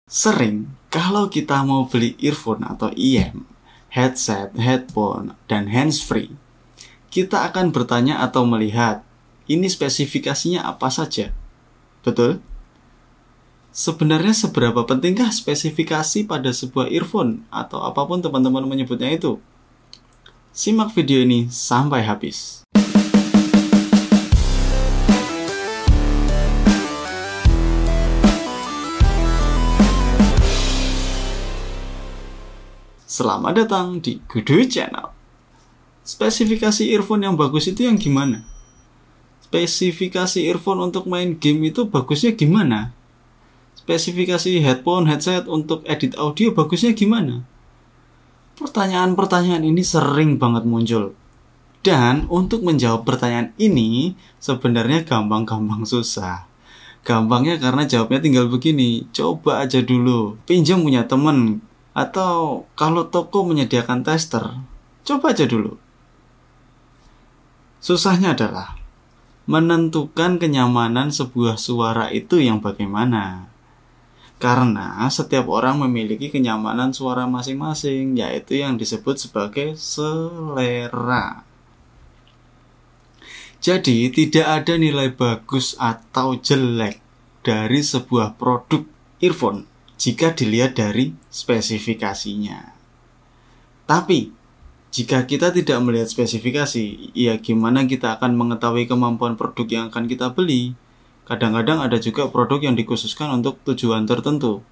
Sering kalau kita mau beli earphone atau IM, headset, headphone, dan handsfree, kita akan bertanya atau melihat, ini spesifikasinya apa saja? Betul? Sebenarnya seberapa pentingkah spesifikasi pada sebuah earphone atau apapun teman-teman menyebutnya itu? Simak video ini sampai habis. Selamat datang di Gudu Channel. Spesifikasi earphone yang bagus itu yang gimana? Spesifikasi earphone untuk main game itu bagusnya gimana? Spesifikasi headphone, headset untuk edit audio bagusnya gimana? Pertanyaan-pertanyaan ini sering banget muncul. Dan untuk menjawab pertanyaan ini sebenarnya gampang-gampang susah. Gampangnya karena jawabnya tinggal begini, coba aja dulu, pinjam punya temen. Atau kalau toko menyediakan tester, coba aja dulu. Susahnya adalah menentukan kenyamanan sebuah suara itu yang bagaimana. Karena setiap orang memiliki kenyamanan suara masing-masing, yaitu yang disebut sebagai selera. Jadi tidak ada nilai bagus atau jelek dari sebuah produk earphone jika dilihat dari spesifikasinya. Tapi, jika kita tidak melihat spesifikasi, ya gimana kita akan mengetahui kemampuan produk yang akan kita beli? Kadang-kadang ada juga produk yang dikhususkan untuk tujuan tertentu.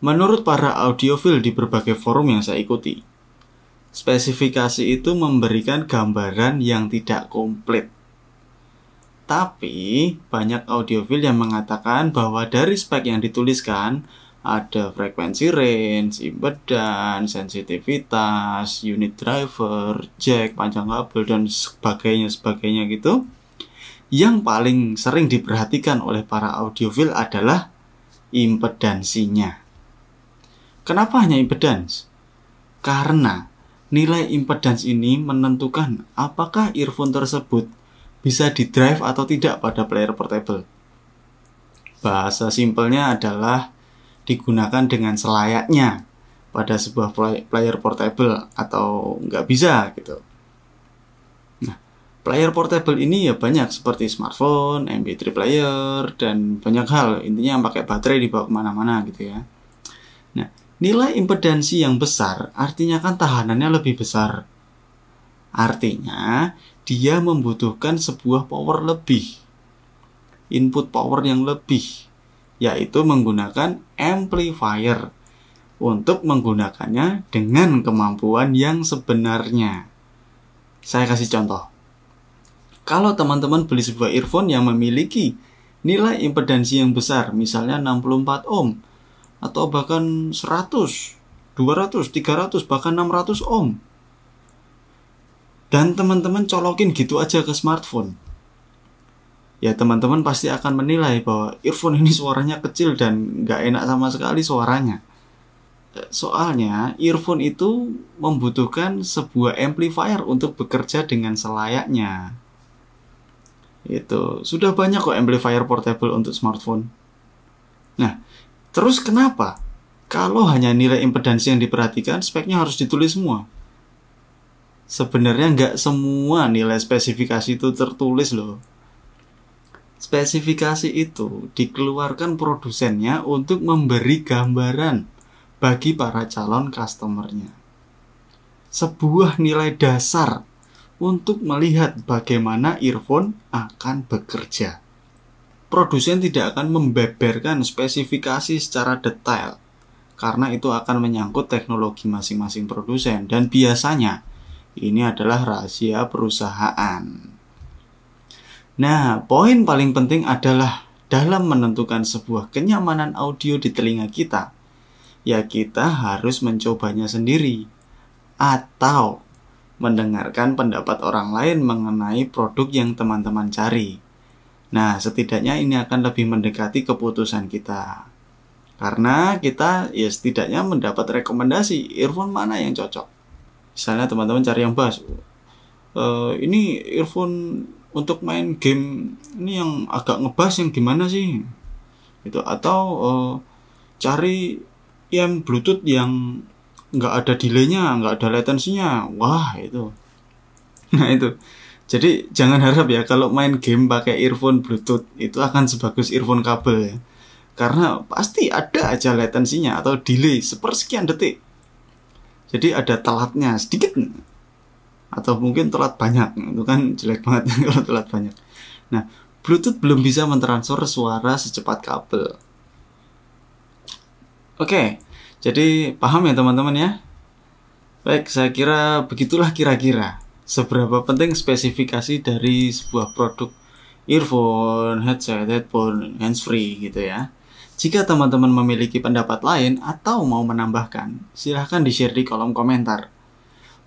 Menurut para audiofil di berbagai forum yang saya ikuti, spesifikasi itu memberikan gambaran yang tidak komplit. Tapi, banyak audiofil yang mengatakan bahwa dari spek yang dituliskan, ada frekuensi range, impedance, sensitivitas, unit driver, jack, panjang kabel, dan sebagainya gitu. Yang paling sering diperhatikan oleh para audiofil adalah impedansinya. Kenapa hanya impedance? Karena nilai impedance ini menentukan apakah earphone tersebut bisa di-drive atau tidak pada player portable. Bahasa simpelnya adalah digunakan dengan selayaknya pada sebuah player portable atau nggak bisa gitu. Nah, player portable ini ya banyak seperti smartphone, MP3 player, dan banyak hal. Intinya yang pakai baterai dibawa kemana-mana gitu ya. Nah, nilai impedansi yang besar artinya kan tahanannya lebih besar. Artinya dia membutuhkan sebuah power lebih, input power yang lebih, yaitu menggunakan amplifier untuk menggunakannya dengan kemampuan yang sebenarnya. Saya kasih contoh. Kalau teman-teman beli sebuah earphone yang memiliki nilai impedansi yang besar, misalnya 64 ohm, atau bahkan 100, 200, 300, bahkan 600 ohm, dan teman-teman colokin gitu aja ke smartphone, ya teman-teman pasti akan menilai bahwa earphone ini suaranya kecil dan nggak enak sama sekali suaranya. Soalnya earphone itu membutuhkan sebuah amplifier untuk bekerja dengan selayaknya. Itu sudah banyak kok amplifier portable untuk smartphone. Nah, terus kenapa kalau hanya nilai impedansi yang diperhatikan, speknya harus ditulis semua? Sebenarnya nggak semua nilai spesifikasi itu tertulis loh. Spesifikasi itu dikeluarkan produsennya untuk memberi gambaran bagi para calon customernya. Sebuah nilai dasar untuk melihat bagaimana earphone akan bekerja. Produsen tidak akan membeberkan spesifikasi secara detail, karena itu akan menyangkut teknologi masing-masing produsen, dan biasanya ini adalah rahasia perusahaan. Nah, poin paling penting adalah dalam menentukan sebuah kenyamanan audio di telinga kita, ya kita harus mencobanya sendiri atau mendengarkan pendapat orang lain mengenai produk yang teman-teman cari. Nah, setidaknya ini akan lebih mendekati keputusan kita. Karena kita ya setidaknya mendapat rekomendasi earphone mana yang cocok. Misalnya teman-teman cari yang bass, ini earphone untuk main game ini yang agak ngebass yang gimana sih? Itu atau cari yang Bluetooth yang nggak ada delaynya, nggak ada latensinya. Wah, itu. Nah, itu. Jadi jangan harap ya kalau main game pakai earphone Bluetooth itu akan sebagus earphone kabel ya. Karena pasti ada aja latensinya atau delay sepersekian detik. Jadi ada telatnya sedikit atau mungkin telat banyak. Itu kan jelek banget kalau telat banyak. Nah, Bluetooth belum bisa mentransfer suara secepat kabel. Oke, jadi paham ya teman-teman ya? Baik, saya kira begitulah kira-kira seberapa penting spesifikasi dari sebuah produk earphone, headset, headphone, handsfree gitu ya. Jika teman-teman memiliki pendapat lain atau mau menambahkan, silahkan di-share di kolom komentar.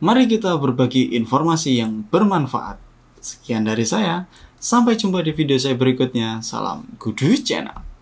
Mari kita berbagi informasi yang bermanfaat. Sekian dari saya, sampai jumpa di video saya berikutnya. Salam Kudu Channel.